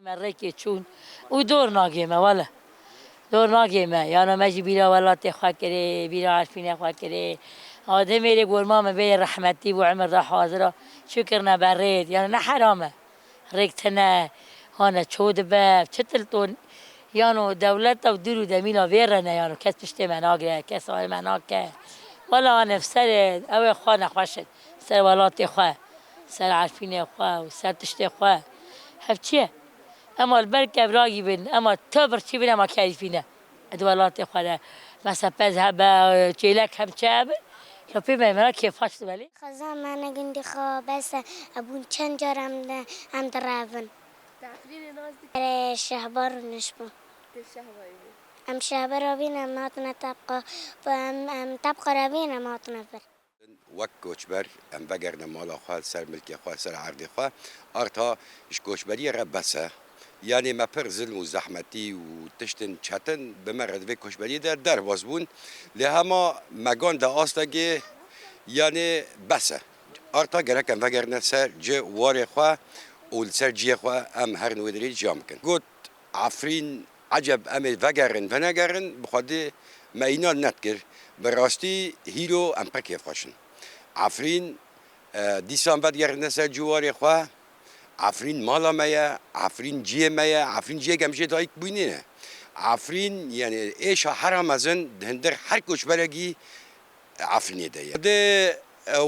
مرکی چون او دور ناگیمه ولی دور ناگیمه یعنی مجی بیرا ولات خواهد کری بیرا عرفین خواهد کری آده میره گرمام بی رحمتی و عمر دا حاضره شکر نبرید یعنی نه حرامه ریکتنه هانه چود به چطلتون یعنی دولت و درو دمینا ویرنه یعنی کس پشت مناگره کس آل مناگه ولا آنه سر او خواه نخواشد سر ولات خواه سر عرفین خواه و سر تشت خواه هف چیه؟ اما البركة براقي بين اما تبر شي بين اما كايفينه ادوالات خدا مثلا بذهب تشيلك هم شاب لو في ما كيف فاش بالي خزان ما انا قندي خا بس ابون چند جار هم درافن تعرفين نازك الشهبر نشبه الشهوة ام شهبر رابين ما تبقى ام تبقى رابين ما تنفر وک کوچبر ام بگرد مالا خواه سر ملکی خواه سر عرض خواه آرتا اش کوچبری را بسه یعنی ما پر ظلم و زحمتی و تشتن چتن به مرد و کوچبری در وزبون لهما مگان دا آستگی یعنی بسه آرتا گرک ام بگرد سر جه وار خواه و سر جه خواه ام هر نویدری جام کن گوت عفرین عجب ام وگرن و نگرن بخواده ما اینا نتگر براستی هیرو ام پکیف خوشن عفرین دیسان بعد گرد نسر جواری خواه عفرین مالا مایا عفرین جیه مایا عفرین جیه گمشه دایک بینه عفرین یعنی ایش حرام ازن هندر هر کچ برگی عفرینی دایه ده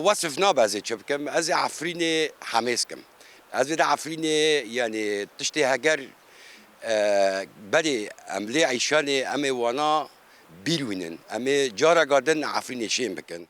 وصف نابازه چه بکم از عفرین حمیس کم از ده عفرین یعنی تشتی هگر بله املی عیشان امی وانا بیرونن امی جارا گادن عفرین شیم بکن